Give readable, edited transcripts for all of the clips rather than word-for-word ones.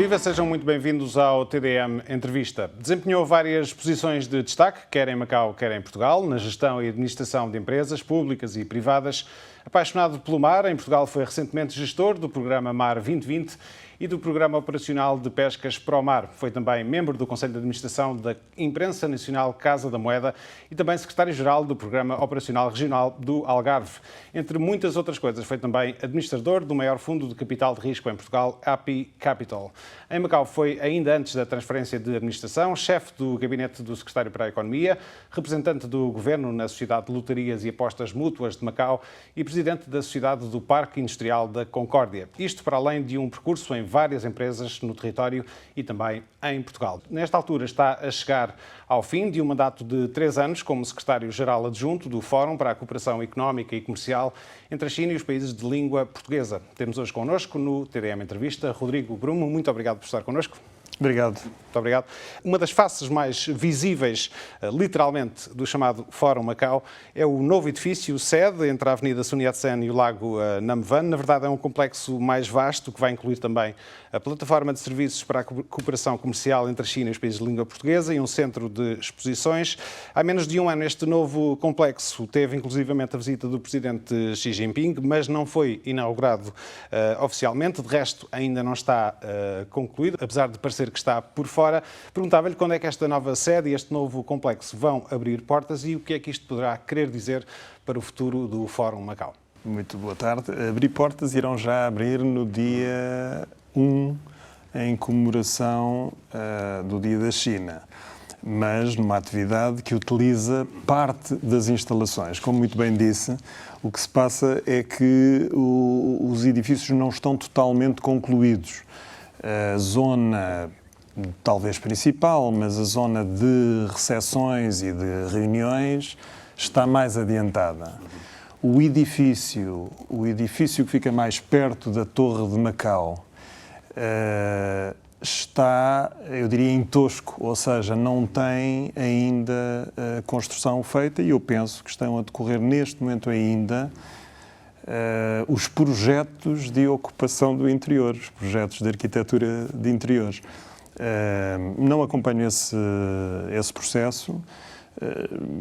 Viva, sejam muito bem-vindos ao TDM Entrevista. Desempenhou várias posições de destaque, quer em Macau, quer em Portugal, na gestão e administração de empresas públicas e privadas. Apaixonado pelo mar, em Portugal foi recentemente gestor do programa Mar 2020 e do Programa Operacional de Pescas ProMar. Foi também membro do Conselho de Administração da Imprensa Nacional Casa da Moeda e também secretário-geral do Programa Operacional Regional do Algarve. Entre muitas outras coisas, foi também administrador do maior fundo de capital de risco em Portugal, API Capital. Em Macau foi, ainda antes da transferência de administração, chefe do gabinete do secretário para a Economia, representante do governo na Sociedade de Lotarias e Apostas Mútuas de Macau e presidente da Sociedade do Parque Industrial da Concórdia. Isto para além de um percurso em várias empresas no território e também em Portugal. Nesta altura está a chegar ao fim de um mandato de 3 anos como secretário-geral adjunto do Fórum para a Cooperação Económica e Comercial entre a China e os países de língua portuguesa. Temos hoje connosco no TDM Entrevista Rodrigo Brumo. Muito obrigado por estar connosco. Obrigado. Muito obrigado. Uma das faces mais visíveis, literalmente, do chamado Fórum Macau é o novo edifício sede entre a Avenida Sun Yat-sen e o Lago Nam Van. Na verdade, é um complexo mais vasto que vai incluir também a plataforma de serviços para a cooperação comercial entre a China e os países de língua portuguesa e um centro de exposições. Há menos de um ano, este novo complexo teve inclusivamente a visita do presidente Xi Jinping, mas não foi inaugurado oficialmente. De resto, ainda não está concluído, apesar de parecer que está por fora. Perguntava-lhe quando é que esta nova sede e este novo complexo vão abrir portas e o que é que isto poderá querer dizer para o futuro do Fórum Macau. Muito boa tarde. Abrir portas irão já abrir no dia 1, em comemoração do Dia da China, mas numa atividade que utiliza parte das instalações. Como muito bem disse, o que se passa é que os edifícios não estão totalmente concluídos. A zona, talvez principal, mas a zona de recepções e de reuniões está mais adiantada. O edifício que fica mais perto da Torre de Macau está, eu diria, em tosco, ou seja, não tem ainda a construção feita e eu penso que estão a decorrer neste momento ainda os projetos de ocupação do interior, os projetos de arquitetura de interiores. Não acompanho esse processo.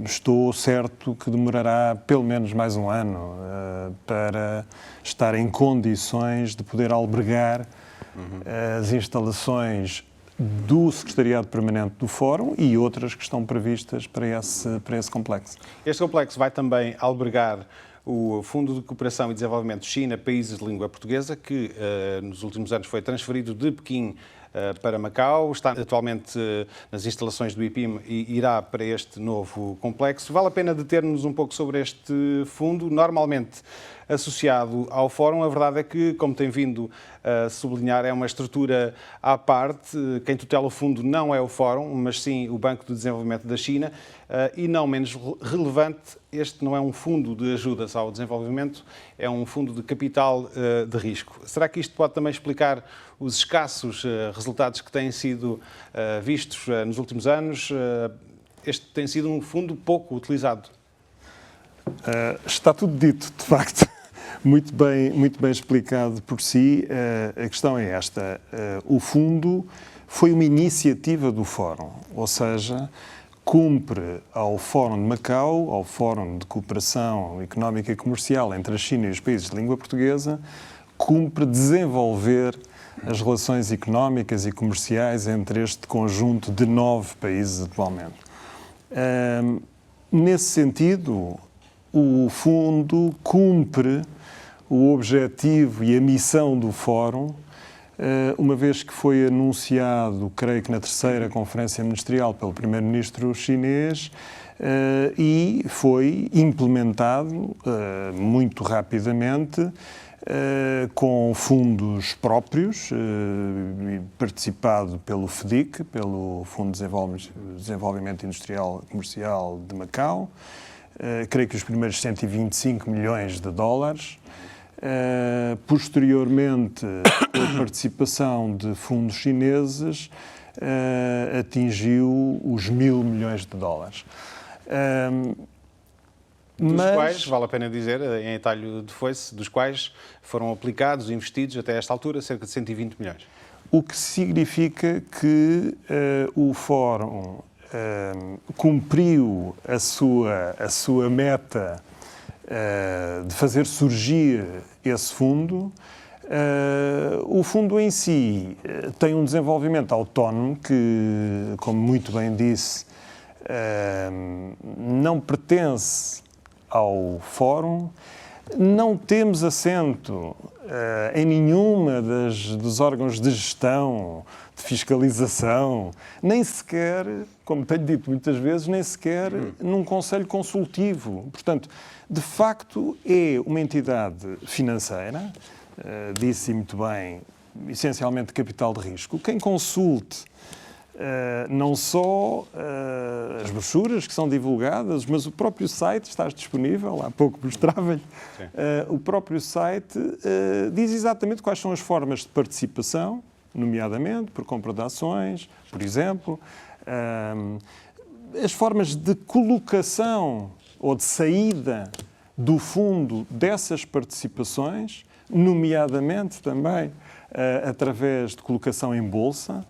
Estou certo que demorará pelo menos mais um ano para estar em condições de poder albergar as instalações do Secretariado Permanente do Fórum e outras que estão previstas para esse complexo. Este complexo vai também albergar o Fundo de Cooperação e Desenvolvimento China, países de língua portuguesa, que nos últimos anos foi transferido de Pequim para Macau, está atualmente nas instalações do IPIM e irá para este novo complexo. Vale a pena deter-nos um pouco sobre este fundo, normalmente associado ao Fórum. A verdade é que, como tem vindo a sublinhar, é uma estrutura à parte. Quem tutela o fundo não é o Fórum, mas sim o Banco de Desenvolvimento da China. E não menos relevante, este não é um fundo de ajudas ao desenvolvimento, é um fundo de capital de risco. Será que isto pode também explicar os escassos resultados que têm sido vistos nos últimos anos? Este tem sido um fundo pouco utilizado. Está tudo dito, de facto. Muito bem explicado por si. A questão é esta. O fundo foi uma iniciativa do Fórum, ou seja, cumpre ao Fórum de Macau, ao Fórum de Cooperação Económica e Comercial entre a China e os países de língua portuguesa, cumpre desenvolver as relações económicas e comerciais entre este conjunto de 9 países atualmente. Nesse sentido, o fundo cumpre o objetivo e a missão do Fórum, uma vez que foi anunciado, creio que na 3ª Conferência Ministerial pelo Primeiro-Ministro chinês, e foi implementado muito rapidamente, com fundos próprios, participado pelo FDIC, pelo Fundo de Desenvolvimento Industrial e Comercial de Macau, creio que os primeiros 125 milhões de dólares. Posteriormente, a participação de fundos chineses atingiu os 1.000 milhões de dólares. Dos quais, vale a pena dizer, em entalho de foice, dos quais foram aplicados, investidos até esta altura, cerca de 120 milhões. o que significa que o Fórum cumpriu a sua meta de fazer surgir esse fundo. O fundo em si tem um desenvolvimento autónomo que, como muito bem disse, não pertence ao Fórum. Não temos assento em nenhuma dos órgãos de gestão, de fiscalização, nem sequer, como tenho dito muitas vezes, nem sequer num conselho consultivo. Portanto, de facto, é uma entidade financeira, disse muito bem, essencialmente de capital de risco. Quem consulte não só as brochuras que são divulgadas, mas o próprio site está disponível, há pouco mostrava-lhe. O próprio site diz exatamente quais são as formas de participação, nomeadamente por compra de ações, por exemplo, as formas de colocação ou de saída do fundo dessas participações, nomeadamente também através de colocação em bolsa.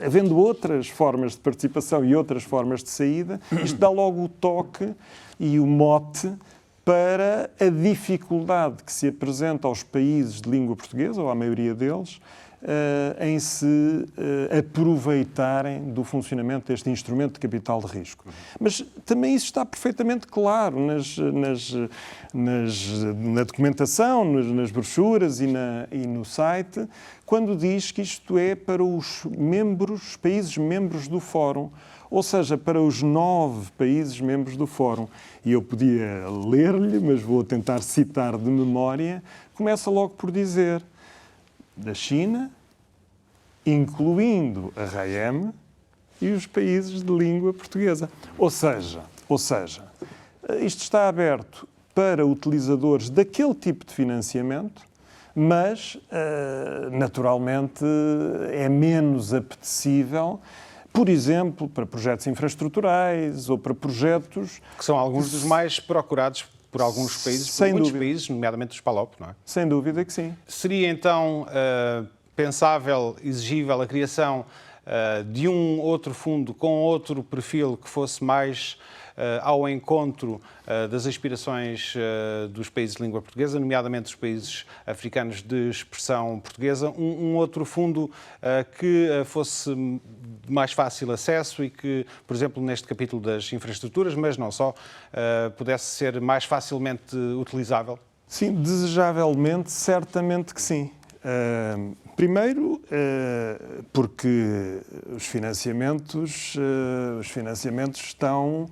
Havendo outras formas de participação e outras formas de saída, isto dá logo o toque e o mote para a dificuldade que se apresenta aos países de língua portuguesa, ou à maioria deles, em se aproveitarem do funcionamento deste instrumento de capital de risco. Mas também isso está perfeitamente claro na documentação, nas brochuras e no site, quando diz que isto é para os países membros do Fórum, ou seja, para os 9 países membros do Fórum. E eu podia ler-lhe, mas vou tentar citar de memória. Começa logo por dizer: da China, incluindo a RAEM e os países de língua portuguesa. Ou seja, isto está aberto para utilizadores daquele tipo de financiamento, mas, naturalmente, é menos apetecível, por exemplo, para projetos infraestruturais ou para projetos... Que são alguns dos mais procurados por alguns países, por muitos países, nomeadamente os PALOP, não é? Sem dúvida que sim. Seria, então, pensável, exigível a criação de um outro fundo com outro perfil que fosse mais ao encontro das aspirações dos países de língua portuguesa, nomeadamente os países africanos de expressão portuguesa, um outro fundo que fosse de mais fácil acesso e que, por exemplo, neste capítulo das infraestruturas, mas não só, pudesse ser mais facilmente utilizável? Sim, desejavelmente, certamente que sim. Primeiro, porque os financiamentos estão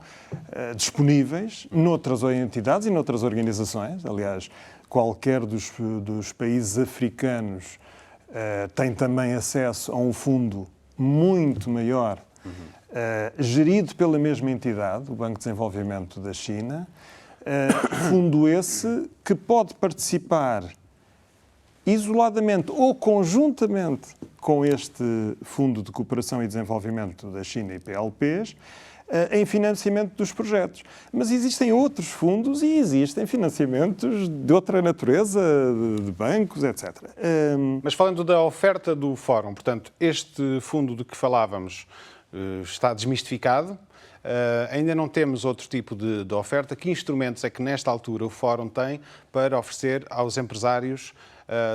disponíveis noutras entidades e noutras organizações. Aliás, qualquer dos países africanos tem também acesso a um fundo muito maior, gerido pela mesma entidade, o Banco de Desenvolvimento da China. Fundo esse que pode participar isoladamente ou conjuntamente com este Fundo de Cooperação e Desenvolvimento da China e PLPs, em financiamento dos projetos. Mas existem outros fundos e existem financiamentos de outra natureza, de bancos, etc. Mas falando da oferta do Fórum, portanto, este fundo de que falávamos está desmistificado. Ainda não temos outro tipo de oferta. Que instrumentos é que, nesta altura, o Fórum tem para oferecer aos empresários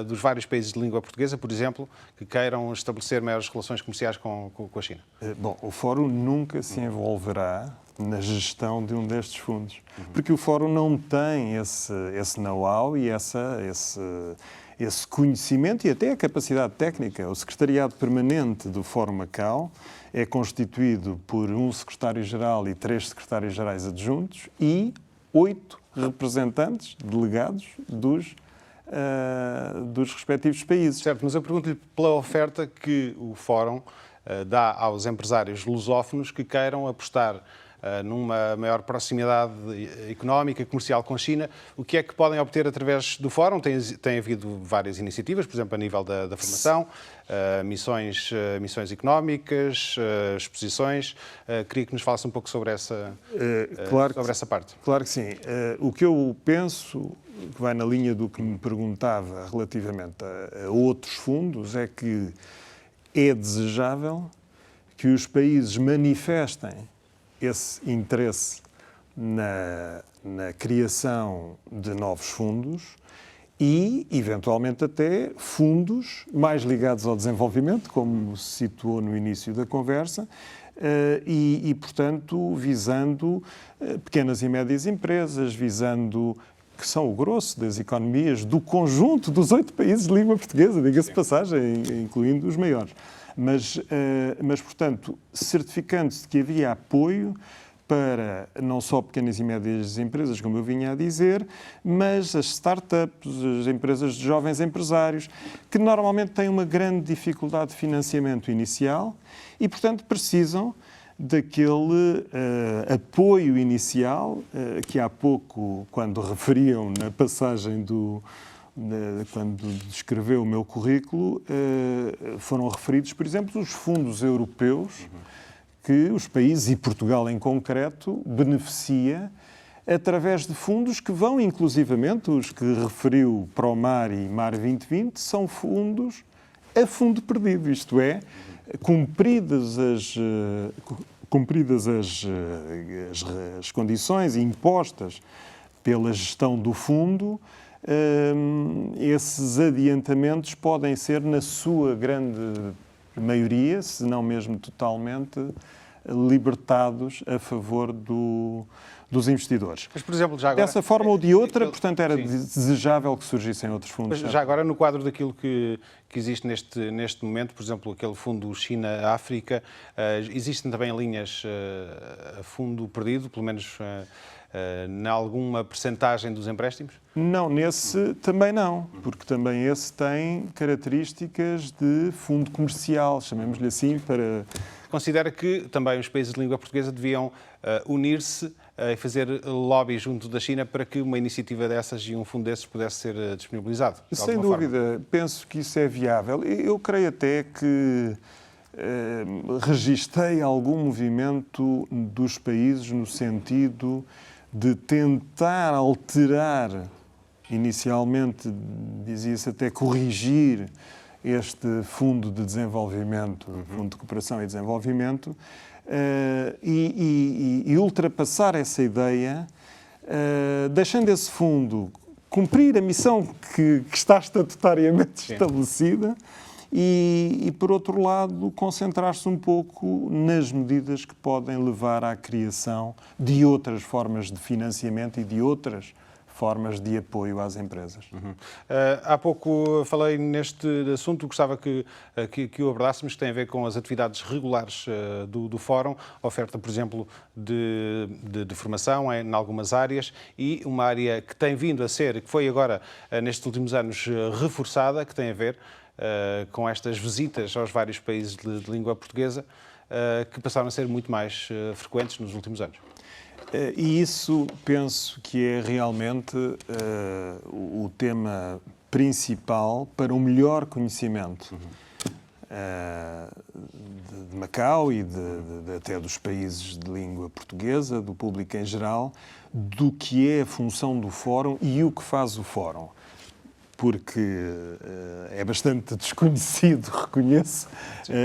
dos vários países de língua portuguesa, por exemplo, que queiram estabelecer maiores relações comerciais com a China? Bom, o Fórum nunca se envolverá na gestão de um destes fundos, porque o Fórum não tem esse know-how e esse conhecimento e até a capacidade técnica. O Secretariado Permanente do Fórum Macau é constituído por um secretário-geral e 3 secretários-gerais adjuntos e 8 representantes, delegados dos respectivos países. Certo, mas eu pergunto-lhe pela oferta que o Fórum dá aos empresários lusófonos que queiram apostar numa maior proximidade económica, comercial com a China. O que é que podem obter através do Fórum? Tem havido várias iniciativas, por exemplo, a nível da formação, missões económicas, exposições. Queria que nos falasse um pouco sobre essa parte. Claro que sim. O que eu penso, que vai na linha do que me perguntava relativamente a outros fundos, é que é desejável que os países manifestem esse interesse na criação de novos fundos e, eventualmente, até fundos mais ligados ao desenvolvimento, como se situou no início da conversa, e, portanto, visando pequenas e médias empresas, visando que são o grosso das economias do conjunto dos 8 países de língua portuguesa, diga-se de passagem, incluindo os maiores. Mas, portanto, certificando-se que havia apoio para não só pequenas e médias empresas, como eu vinha a dizer, mas as startups, as empresas de jovens empresários, que normalmente têm uma grande dificuldade de financiamento inicial e, portanto, precisam daquele apoio inicial que há pouco, quando referiam na passagem quando descreveu o meu currículo, foram referidos, por exemplo, os fundos europeus que os países, e Portugal em concreto, beneficia através de fundos que vão, inclusivamente, os que referiu para o Mar e Mar 2020, são fundos a fundo perdido, isto é, cumpridas as condições impostas pela gestão do fundo, esses adiantamentos podem ser, na sua grande maioria, se não mesmo totalmente, libertados a favor dos investidores. Mas, por exemplo, já agora... Dessa forma ou de outra, portanto, era desejável que surgissem outros fundos. Mas já agora, no quadro daquilo que existe neste momento, por exemplo, aquele fundo China-África, existem também linhas a fundo perdido, pelo menos em alguma percentagem dos empréstimos? Não, nesse também não, porque também esse tem características de fundo comercial, chamemos-lhe assim, para... Considera que também os países de língua portuguesa deviam unir-se e fazer lobby junto da China para que uma iniciativa dessas e um fundo desses pudesse ser disponibilizado? Sem dúvida, penso que isso é viável. Eu creio até que registrei algum movimento dos países no sentido de tentar alterar, inicialmente dizia-se até corrigir, este Fundo de Desenvolvimento, Fundo de Cooperação e Desenvolvimento, e ultrapassar essa ideia, deixando esse fundo cumprir a missão que está estatutariamente estabelecida e, por outro lado, concentrar-se um pouco nas medidas que podem levar à criação de outras formas de financiamento e de outras formas de apoio às empresas. Há pouco falei neste assunto, gostava que o abordássemos, que tem a ver com as atividades regulares do Fórum, oferta, por exemplo, de formação em algumas áreas e uma área que tem vindo a ser, que foi agora, nestes últimos anos, reforçada, que tem a ver com estas visitas aos vários países de língua portuguesa, que passaram a ser muito mais frequentes nos últimos anos. E isso penso que é realmente o tema principal para um melhor conhecimento de Macau e até dos países de língua portuguesa, do público em geral, do que é a função do Fórum e o que faz o Fórum. Porque é bastante desconhecido, reconheço,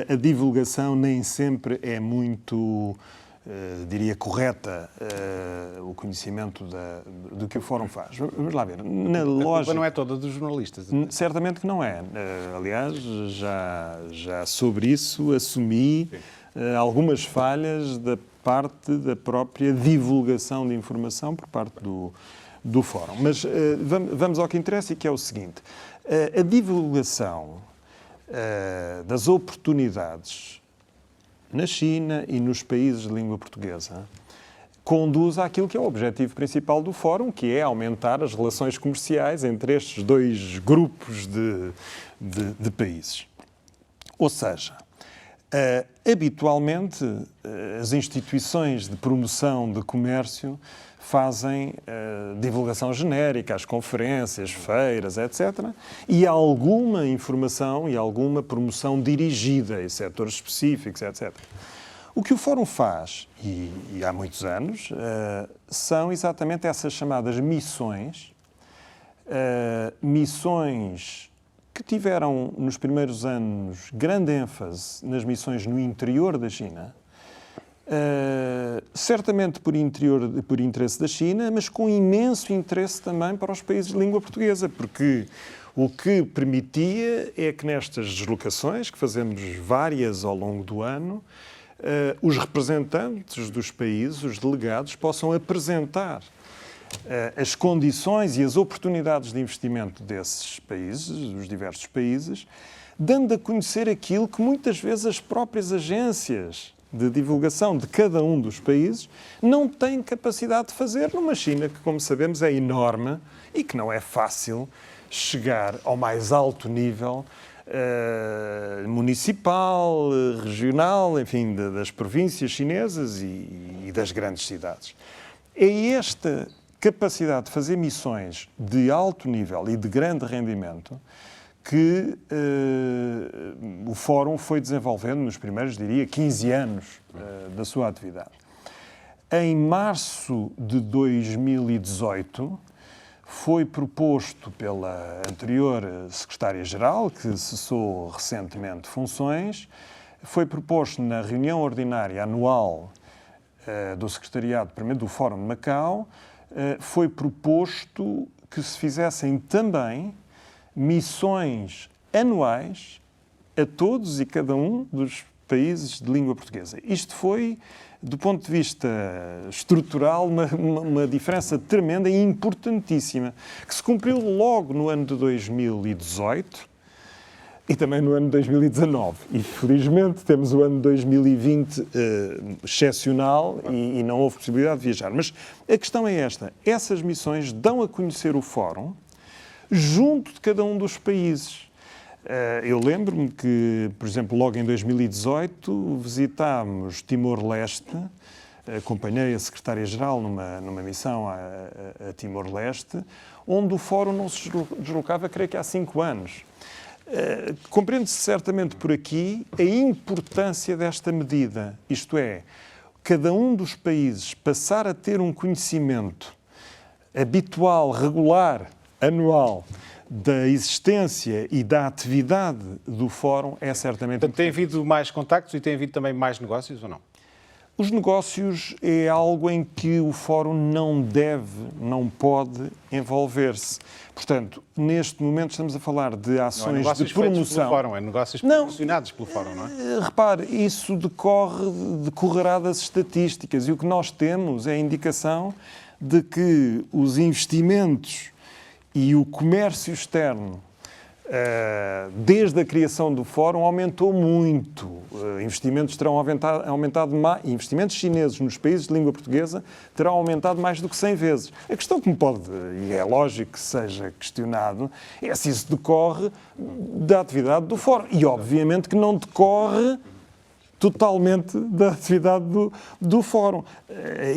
a divulgação nem sempre é muito... diria correta, o conhecimento do que o Fórum faz. Vamos lá ver. Na lógica, a culpa não é toda dos jornalistas. Certamente que não é. Aliás, já sobre isso assumi algumas falhas da parte da própria divulgação de informação por parte do Fórum. Mas vamos ao que interessa, e que é o seguinte. A divulgação das oportunidades na China e nos países de língua portuguesa, conduz àquilo que é o objetivo principal do Fórum, que é aumentar as relações comerciais entre estes dois grupos de países. Ou seja, Habitualmente, as instituições de promoção de comércio fazem divulgação genérica, as conferências, feiras, etc. E alguma informação e alguma promoção dirigida em setores específicos, etc. O que o Fórum faz, e há muitos anos, são exatamente essas chamadas missões, missões que tiveram nos primeiros anos grande ênfase nas missões no interior da China, certamente por interesse da China, mas com imenso interesse também para os países de língua portuguesa, porque o que permitia é que nestas deslocações, que fazemos várias ao longo do ano, os representantes dos países, os delegados, possam apresentar as condições e as oportunidades de investimento desses países, dos diversos países, dando a conhecer aquilo que muitas vezes as próprias agências de divulgação de cada um dos países não têm capacidade de fazer numa China que, como sabemos, é enorme e que não é fácil chegar ao mais alto nível municipal, regional, enfim, das províncias chinesas e das grandes cidades. É esta capacidade de fazer missões de alto nível e de grande rendimento que o Fórum foi desenvolvendo nos primeiros, diria, 15 anos da sua atividade. Em março de 2018, foi proposto pela anterior Secretária-Geral, que cessou recentemente funções, foi proposto na reunião ordinária anual do Secretariado do Fórum de Macau, foi proposto que se fizessem também missões anuais a todos e cada um dos países de língua portuguesa. Isto foi, do ponto de vista estrutural, uma diferença tremenda e importantíssima, que se cumpriu logo no ano de 2018 e também no ano de 2019. E, felizmente, temos o ano de 2020 excepcional e não houve possibilidade de viajar. Mas a questão é esta. Essas missões dão a conhecer o Fórum junto de cada um dos países. Eu lembro-me que, por exemplo, logo em 2018 visitámos Timor-Leste, acompanhei a Secretária-Geral numa missão a Timor-Leste, onde o Fórum não se deslocava, creio que há 5 anos. Compreende-se certamente por aqui a importância desta medida, isto é, cada um dos países passar a ter um conhecimento habitual, regular, anual, da existência e da atividade do Fórum é certamente... Portanto, tem havido mais contactos e tem havido também mais negócios ou não? Os negócios é algo em que o Fórum não deve, não pode envolver-se. Portanto, neste momento estamos a falar de ações de promoção. Pelo Fórum, é negócios promocionados pelo Fórum, não é? Repare, isso decorrerá das estatísticas e o que nós temos é a indicação de que os investimentos e o comércio externo, desde a criação do Fórum, aumentou muito. Investimentos terão aumentado mais, investimentos chineses nos países de língua portuguesa terão aumentado mais do que 100 vezes. A questão que me pode, e é lógico que seja questionado, é se isso decorre da atividade do Fórum. E, obviamente, que não decorre totalmente da atividade do Fórum.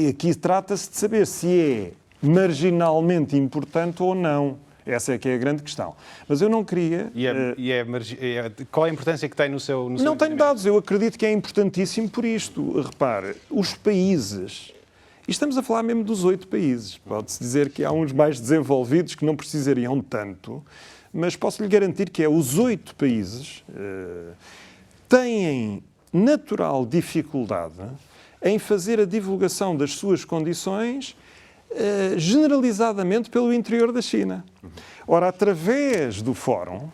Aqui trata-se de saber se é marginalmente importante ou não. Essa é que é a grande questão. Mas eu não queria... Qual é a importância que tem no seu... Não tenho dados. Eu acredito que é importantíssimo por isto. Repare, os países... E estamos a falar mesmo dos 8 países. Pode-se dizer que há uns mais desenvolvidos que não precisariam tanto, mas posso-lhe garantir que os 8 países têm natural dificuldade em fazer a divulgação das suas condições generalizadamente pelo interior da China. Ora, através do Fórum,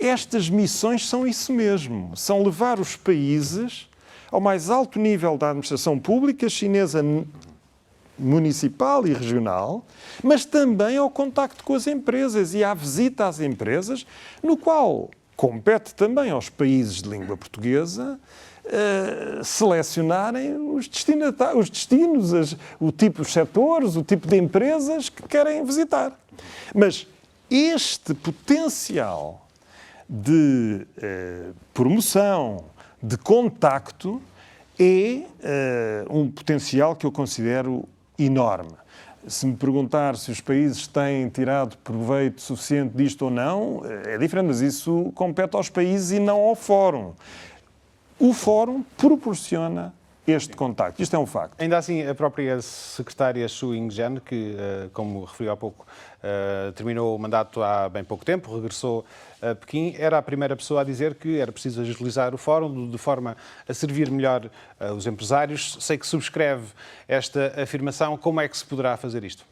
estas missões são isso mesmo, são levar os países ao mais alto nível da administração pública chinesa municipal e regional, mas também ao contacto com as empresas e à visita às empresas, no qual compete também aos países de língua portuguesa selecionarem os destinos, o tipo de setores, o tipo de empresas que querem visitar. Mas este potencial de promoção, de contacto é um potencial que eu considero enorme. Se me perguntar se os países têm tirado proveito suficiente disto ou não, é diferente, mas isso compete aos países e não ao Fórum. O Fórum proporciona este contacto. Isto é um facto. Ainda assim, a própria secretária Xu Yingzhen, que, como referiu há pouco, terminou o mandato há bem pouco tempo, regressou a Pequim, era a primeira pessoa a dizer que era preciso agilizar o Fórum de forma a servir melhor os empresários. Sei que subscreve esta afirmação. Como é que se poderá fazer isto?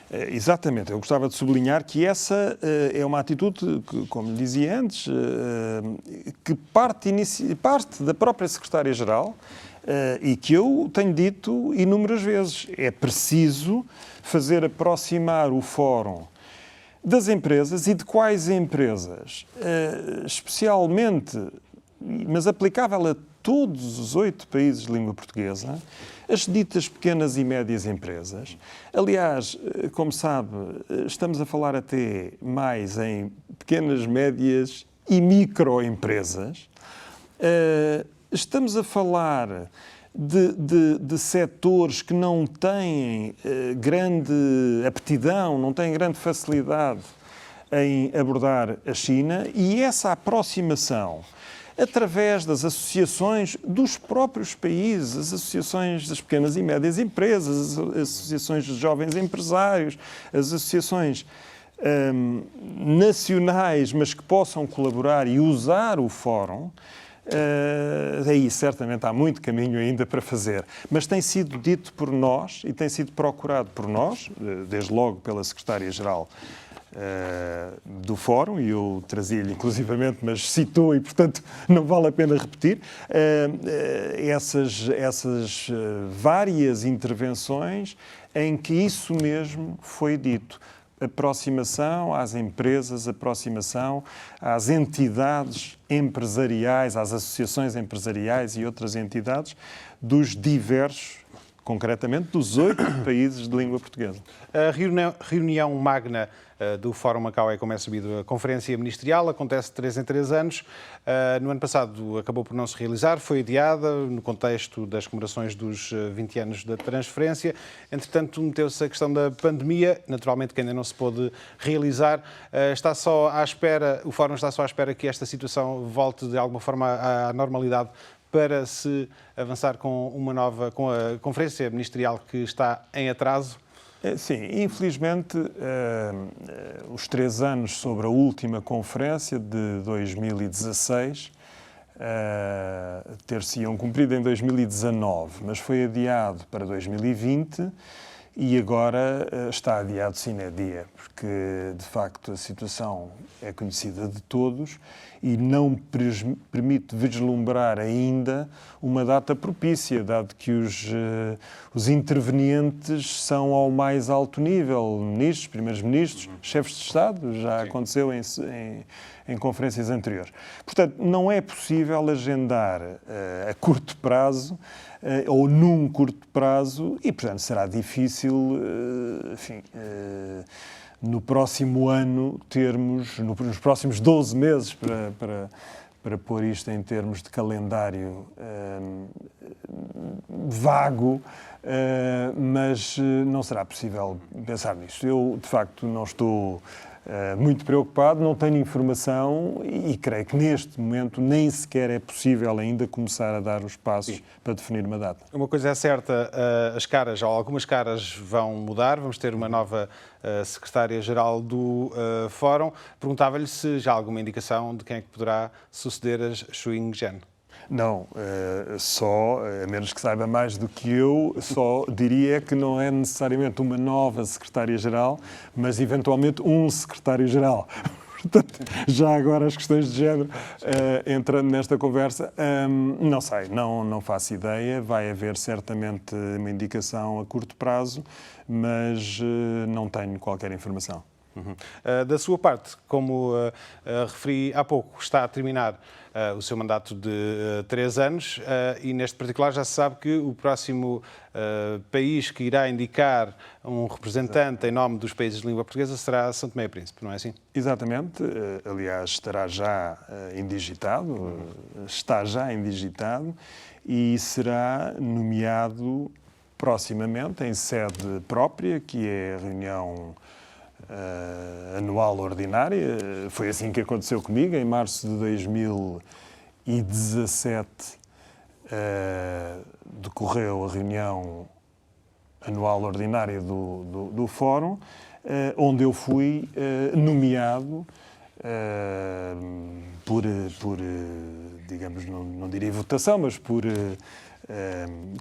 Exatamente. Eu gostava de sublinhar que essa é uma atitude, que, como lhe dizia antes, que parte da própria Secretária-Geral e que eu tenho dito inúmeras vezes. É preciso fazer aproximar o Fórum das empresas e de quais empresas, especialmente, mas aplicável a todos os 8 países de língua portuguesa, as ditas pequenas e médias empresas. Aliás, como sabe, estamos a falar até mais em pequenas, médias e microempresas. Estamos a falar de setores que não têm grande aptidão, não têm grande facilidade em abordar a China, e essa aproximação através das associações dos próprios países, as associações das pequenas e médias empresas, as associações de jovens empresários, as associações nacionais, mas que possam colaborar e usar o Fórum, aí certamente há muito caminho ainda para fazer. Mas tem sido dito por nós e tem sido procurado por nós, desde logo pela Secretária-Geral do Fórum, e eu trazia-lhe inclusivamente, mas citou e, portanto, não vale a pena repetir, essas várias intervenções em que isso mesmo foi dito. Aproximação às empresas, aproximação às entidades empresariais, às associações empresariais e outras entidades dos diversos, concretamente dos 8 países de língua portuguesa. A reunião magna do Fórum Macau é, como é sabido, a Conferência Ministerial, acontece de 3 em 3 anos. No ano passado acabou por não se realizar, foi adiada no contexto das comemorações dos 20 anos da transferência. Entretanto, meteu-se a questão da pandemia, naturalmente que ainda não se pôde realizar. Está só à espera, o Fórum está só à espera que esta situação volte de alguma forma à normalidade para se avançar com a Conferência Ministerial que está em atraso? Sim, infelizmente, os 3 anos sobre a última conferência de 2016 ter-se-iam cumprido em 2019, mas foi adiado para 2020 e agora está adiado sine die, porque de facto a situação é conhecida de todos e não permite vislumbrar ainda uma data propícia, dado que os intervenientes são ao mais alto nível, ministros, primeiros-ministros, chefes de Estado, já aconteceu em conferências anteriores. Portanto, não é possível agendar a curto prazo ou num curto prazo e, portanto, será difícil, no próximo ano termos, nos próximos 12 meses, para pôr isto em termos de calendário vago, mas não será possível pensar nisso. Eu, de facto, não estou muito preocupado, não tenho informação e creio que neste momento nem sequer é possível ainda começar a dar os passos para definir uma data. Uma coisa é certa, as caras, ou algumas caras vão mudar, vamos ter uma nova secretária-geral do Fórum. Perguntava-lhe se já há alguma indicação de quem é que poderá suceder a Xu Yingzhen. Não, a menos que saiba mais do que eu, só diria que não é necessariamente uma nova secretária-geral, mas eventualmente um secretário-geral. Portanto, já agora as questões de género, entrando nesta conversa, não sei, não faço ideia. Vai haver certamente uma indicação a curto prazo, mas não tenho qualquer informação. Da sua parte, como referi há pouco, está a terminar o seu mandato de 3 anos e, neste particular, já se sabe que o próximo país que irá indicar um representante em nome dos países de língua portuguesa será São Tomé e Príncipe, não é assim? Exatamente. Aliás, estará já indigitado, está já indigitado e será nomeado proximamente em sede própria, que é a reunião anual ordinária. Foi assim que aconteceu comigo. Em março de 2017 decorreu a reunião anual ordinária do Fórum, onde eu fui nomeado por, digamos, não diria votação, mas por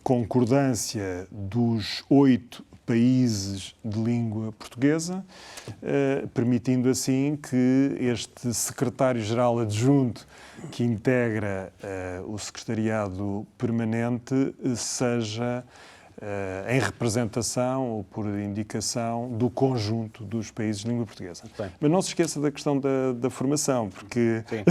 concordância dos 8 países de língua portuguesa, permitindo assim que este secretário-geral adjunto que integra o secretariado permanente seja em representação ou por indicação do conjunto dos países de língua portuguesa. Bem. Mas não se esqueça da questão da formação, porque Sim.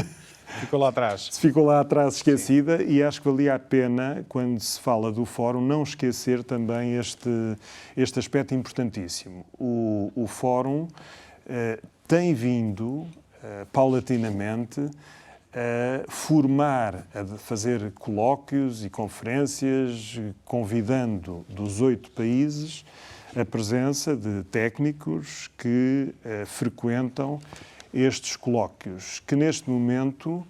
Ficou lá atrás. ficou lá atrás esquecida. Sim. E acho que valia a pena, quando se fala do Fórum, não esquecer também este aspecto importantíssimo. O Fórum tem vindo, paulatinamente, a formar, a fazer colóquios e conferências, convidando dos 8 países a presença de técnicos que frequentam estes colóquios, que neste momento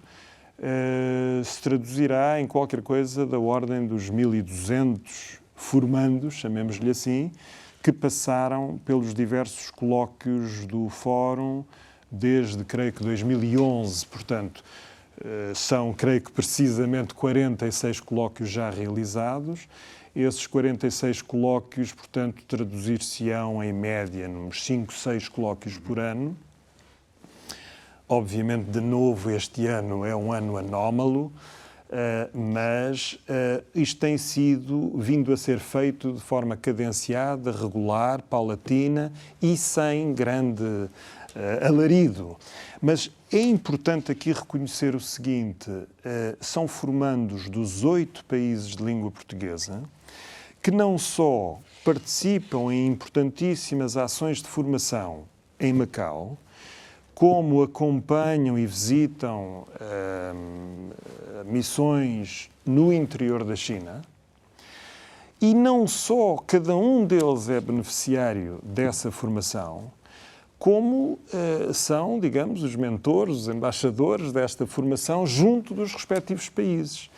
se traduzirá em qualquer coisa da ordem dos 1.200 formandos, chamemos-lhe assim, que passaram pelos diversos colóquios do Fórum desde, creio que, 2011. Portanto, são, creio que, precisamente 46 colóquios já realizados. Esses 46 colóquios, portanto, traduzir-se-ão em média nos 5, 6 colóquios por ano. Obviamente, de novo, este ano é um ano anómalo, mas isto tem vindo a ser feito de forma cadenciada, regular, paulatina e sem grande alarido. Mas é importante aqui reconhecer o seguinte: são formandos dos 8 países de língua portuguesa que não só participam em importantíssimas ações de formação em Macau, como acompanham e visitam missões no interior da China. E não só cada um deles é beneficiário dessa formação, como são, digamos, os mentores, os embaixadores desta formação junto dos respectivos países,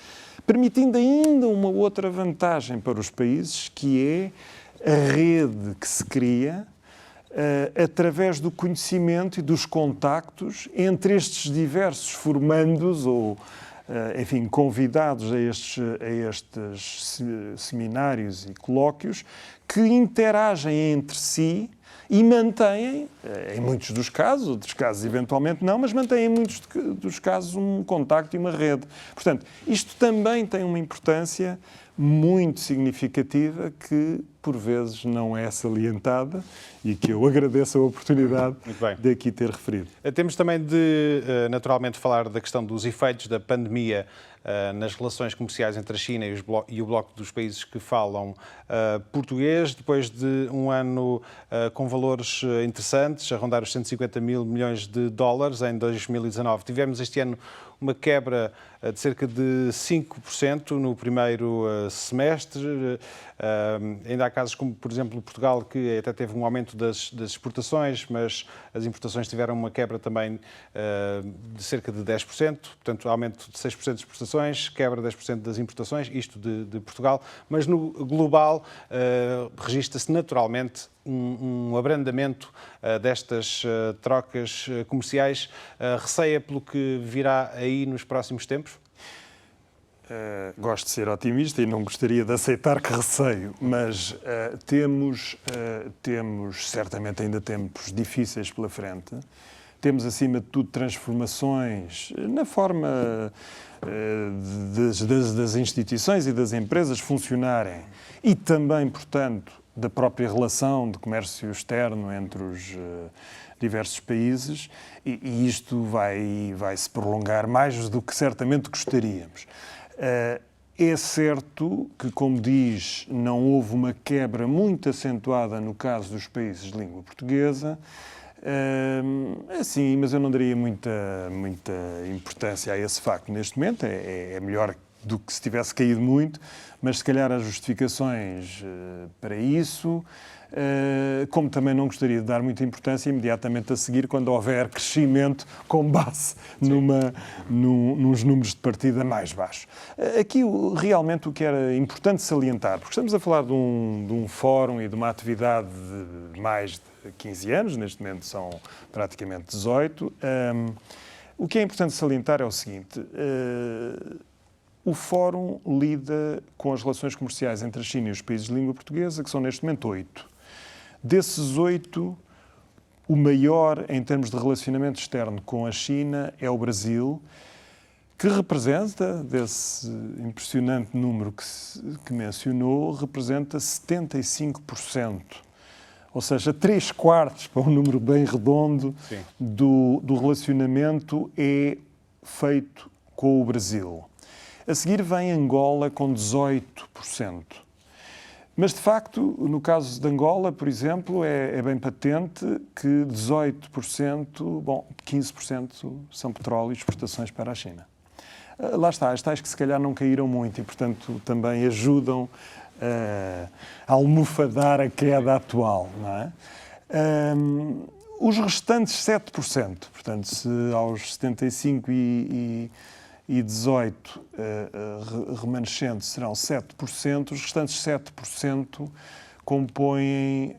permitindo ainda uma outra vantagem para os países, que é a rede que se cria através do conhecimento e dos contactos entre estes diversos formandos ou, enfim, convidados a estes seminários e colóquios, que interagem entre si e mantêm, em muitos dos casos, outros casos eventualmente não, mas mantêm em muitos dos casos um contacto e uma rede. Portanto, isto também tem uma importância muito significativa que, por vezes, não é salientada e que eu agradeço a oportunidade de aqui ter referido. Temos também de, naturalmente, falar da questão dos efeitos da pandemia nas relações comerciais entre a China e o bloco dos países que falam português, depois de um ano com valores interessantes, a rondar os 150 mil milhões de dólares em 2019. Tivemos este ano uma quebra de cerca de 5% no primeiro semestre. Ainda há casos como, por exemplo, Portugal, que até teve um aumento das exportações, mas as importações tiveram uma quebra também de cerca de 10%, portanto, aumento de 6% de exportações, quebra de 10% das importações, isto de Portugal, mas no global registra-se naturalmente um abrandamento destas trocas comerciais. Receia pelo que virá aí nos próximos tempos? Gosto de ser otimista e não gostaria de aceitar que receio, mas temos certamente ainda tempos difíceis pela frente. Temos, acima de tudo, transformações na forma das instituições e das empresas funcionarem e também, portanto, da própria relação de comércio externo entre os diversos países, e isto vai se prolongar mais do que certamente gostaríamos. É certo que, como diz, não houve uma quebra muito acentuada no caso dos países de língua portuguesa. Sim, mas eu não daria muita importância a esse facto neste momento. É melhor do que se tivesse caído muito, mas se calhar há justificações para isso, como também não gostaria de dar muita importância imediatamente a seguir quando houver crescimento com base nos números de partida mais baixos. Aqui realmente o que era importante salientar, porque estamos a falar de um fórum e de uma atividade de mais de 15 anos, neste momento são praticamente 18, o que é importante salientar é o seguinte: o Fórum lida com as relações comerciais entre a China e os países de língua portuguesa, que são neste momento 8. Desses 8, o maior em termos de relacionamento externo com a China é o Brasil, que representa, desse impressionante número que mencionou, representa 75%. Ou seja, 3/4, para um número bem redondo, do relacionamento é feito com o Brasil. A seguir vem Angola com 18%. Mas, de facto, no caso de Angola, por exemplo, é bem patente que 18%, 15% são petróleo e exportações para a China. Lá está, as tais que se calhar não caíram muito e, portanto, também ajudam a almofadar a queda atual, não é? Os restantes 7%, portanto, se aos 75 e 18 remanescentes serão 7%, os restantes 7% compõem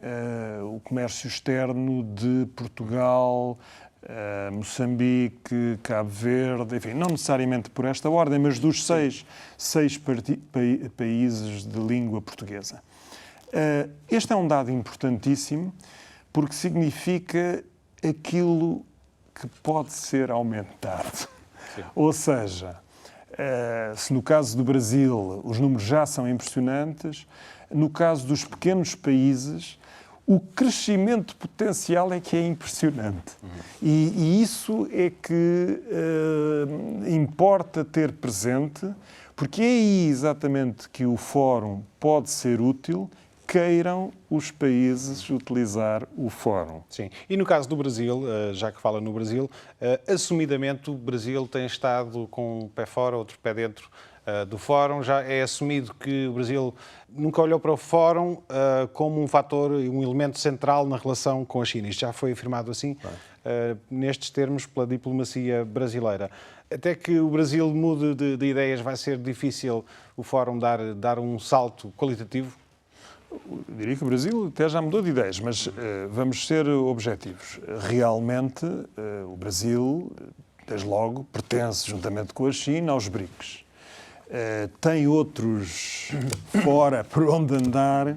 o comércio externo de Portugal, Moçambique, Cabo Verde, enfim, não necessariamente por esta ordem, mas dos seis países de língua portuguesa. Este é um dado importantíssimo porque significa aquilo que pode ser aumentado. Sim. Ou seja, se no caso do Brasil os números já são impressionantes, no caso dos pequenos países, o crescimento potencial é que é impressionante. E isso é que importa ter presente, porque é aí exatamente que o Fórum pode ser útil, queiram os países utilizar o Fórum. Sim. E no caso do Brasil, já que fala no Brasil, assumidamente o Brasil tem estado com um pé fora, outro pé dentro do Fórum. Já é assumido que o Brasil nunca olhou para o Fórum como um fator, um elemento central na relação com a China. Isto já foi afirmado assim, nestes termos, pela diplomacia brasileira. Até que o Brasil mude de ideias, vai ser difícil o Fórum dar um salto qualitativo? Eu diria que o Brasil até já mudou de ideias, mas vamos ser objetivos. Realmente, o Brasil, desde logo, pertence, juntamente com a China, aos BRICS. Tem outros fora por onde andar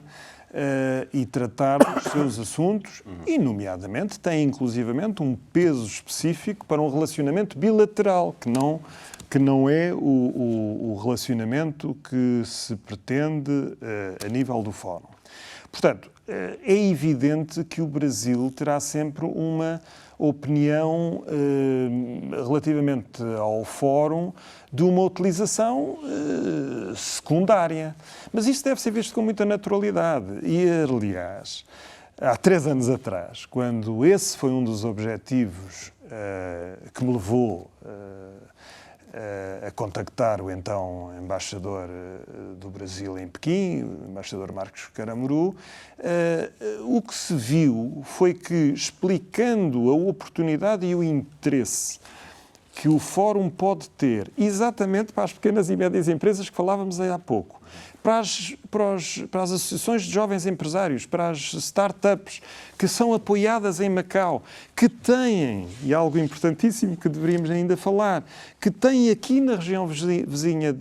e tratar dos seus assuntos e, nomeadamente, tem inclusivamente um peso específico para um relacionamento bilateral, que não é o relacionamento que se pretende a nível do Fórum. Portanto, é evidente que o Brasil terá sempre uma opinião relativamente ao Fórum de uma utilização secundária. Mas isso deve ser visto com muita naturalidade. E, aliás, há 3 anos atrás, quando esse foi um dos objetivos que me levou a contactar o então embaixador do Brasil em Pequim, o embaixador Marcos Caramuru, o que se viu foi que, explicando a oportunidade e o interesse que o Fórum pode ter exatamente para as pequenas e médias empresas que falávamos há pouco, para as associações de jovens empresários, para as startups que são apoiadas em Macau, que têm, e algo importantíssimo que deveríamos ainda falar, que têm aqui na região vizinha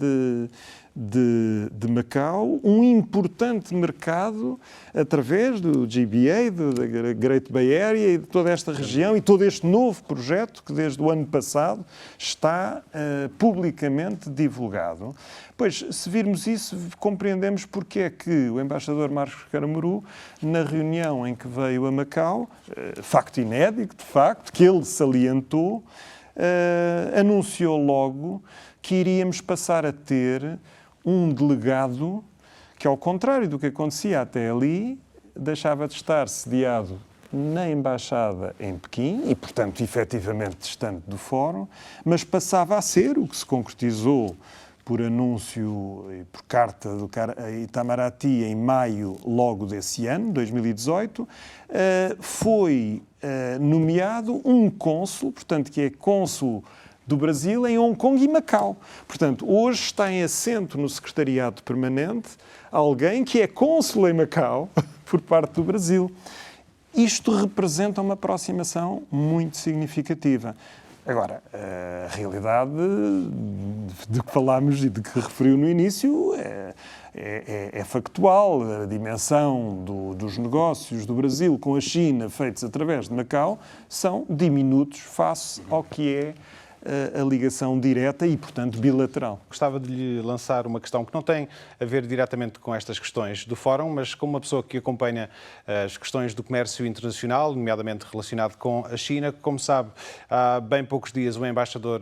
de Macau, um importante mercado através do GBA, da Great Bay Area e de toda esta região e todo este novo projeto que desde o ano passado está publicamente divulgado. Pois, se virmos isso, compreendemos porque é que o embaixador Marcos Caramuru, na reunião em que veio a Macau, facto inédito, de facto, que ele salientou, anunciou logo que iríamos passar a ter um delegado que, ao contrário do que acontecia até ali, deixava de estar sediado na Embaixada em Pequim e, portanto, efetivamente distante do Fórum, mas passava a ser, o que se concretizou por anúncio e por carta do Itamaraty em maio logo desse ano, 2018, foi nomeado um cônsul, portanto, que é cônsul do Brasil em Hong Kong e Macau. Portanto, hoje está em assento no Secretariado Permanente alguém que é cônsul em Macau por parte do Brasil. Isto representa uma aproximação muito significativa. Agora, a realidade de que falámos e de que referiu no início é factual. A dimensão dos negócios do Brasil com a China feitos através de Macau são diminutos face ao que é a ligação direta e, portanto, bilateral. Gostava de lhe lançar uma questão que não tem a ver diretamente com estas questões do Fórum, mas como uma pessoa que acompanha as questões do comércio internacional, nomeadamente relacionado com a China. Como sabe, há bem poucos dias o embaixador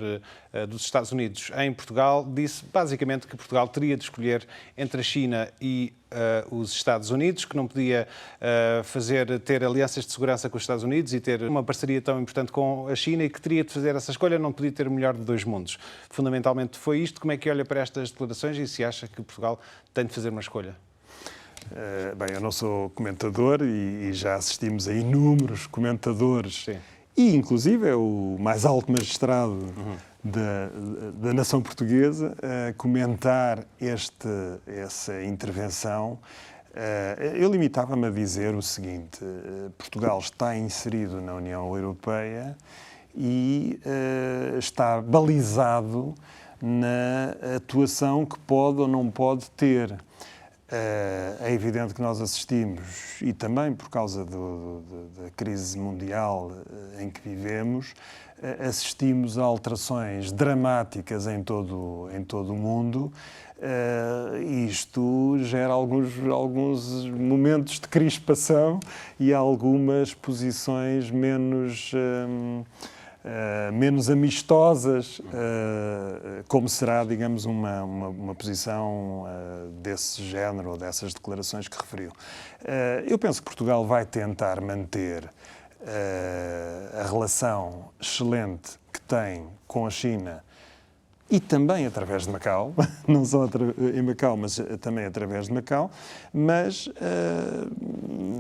dos Estados Unidos em Portugal disse basicamente que Portugal teria de escolher entre a China e os Estados Unidos, que não podia ter alianças de segurança com os Estados Unidos e ter uma parceria tão importante com a China e que teria de fazer essa escolha, não podia ter o melhor de dois mundos. Fundamentalmente foi isto. Como é que olha para estas declarações e se acha que Portugal tem de fazer uma escolha? Bem, eu não sou comentador e já assistimos a inúmeros comentadores. Sim. E, inclusive, é o mais alto magistrado da nação portuguesa a comentar essa intervenção. Eu limitava-me a dizer o seguinte: Portugal está inserido na União Europeia e está balizado na atuação que pode ou não pode ter. É evidente que nós assistimos, e também por causa da crise mundial em que vivemos, assistimos a alterações dramáticas em todo o mundo. Isto gera alguns momentos de crispação e algumas posições menos amistosas, como será, digamos, uma posição desse género ou dessas declarações que referiu. Eu penso que Portugal vai tentar manter a relação excelente que tem com a China e também através de Macau, não só em Macau, mas também através de Macau, mas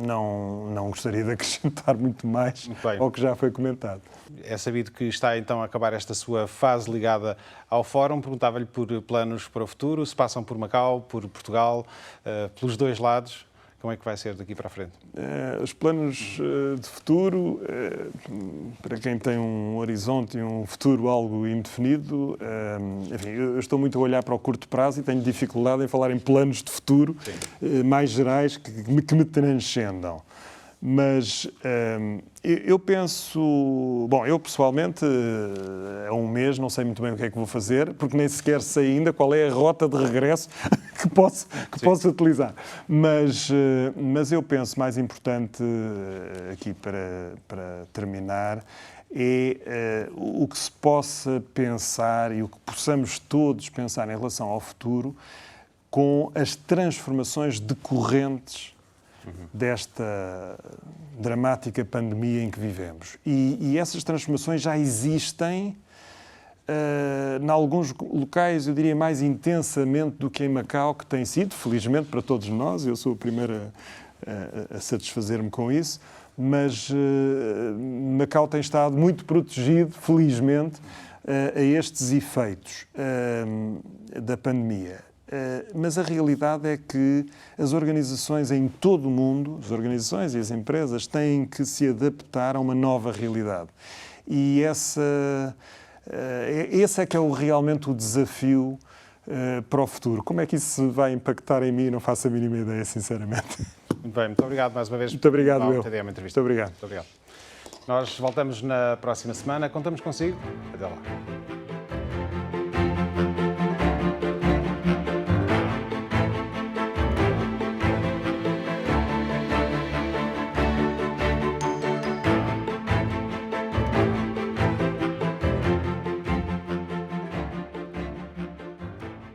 não gostaria de acrescentar muito mais ao que já foi comentado. É sabido que está então a acabar esta sua fase ligada ao Fórum. Perguntava-lhe por planos para o futuro, se passam por Macau, por Portugal, pelos dois lados. Como é que vai ser daqui para a frente? Os planos de futuro, para quem tem um horizonte e um futuro algo indefinido, enfim, eu estou muito a olhar para o curto prazo e tenho dificuldade em falar em planos de futuro mais gerais que me transcendam. Mas eu penso... Bom, eu pessoalmente, há um mês, não sei muito bem o que é que vou fazer, porque nem sequer sei ainda qual é a rota de regresso que posso utilizar. Mas eu penso, mais importante aqui para terminar, é o que se possa pensar e o que possamos todos pensar em relação ao futuro com as transformações decorrentes desta dramática pandemia em que vivemos. E essas transformações já existem em alguns locais, eu diria, mais intensamente do que em Macau, que tem sido, felizmente para todos nós, eu sou o primeiro a satisfazer-me com isso, mas Macau tem estado muito protegido, felizmente, a estes efeitos da pandemia. Mas a realidade é que as organizações em todo o mundo, as organizações e as empresas, têm que se adaptar a uma nova realidade. E esse é que é realmente o desafio para o futuro. Como é que isso vai impactar em mim? Não faço a mínima ideia, sinceramente. Muito bem, muito obrigado mais uma vez. Muito obrigado, por eu. TDM Entrevista. Muito obrigado. Muito obrigado. Nós voltamos na próxima semana. Contamos consigo. Até lá.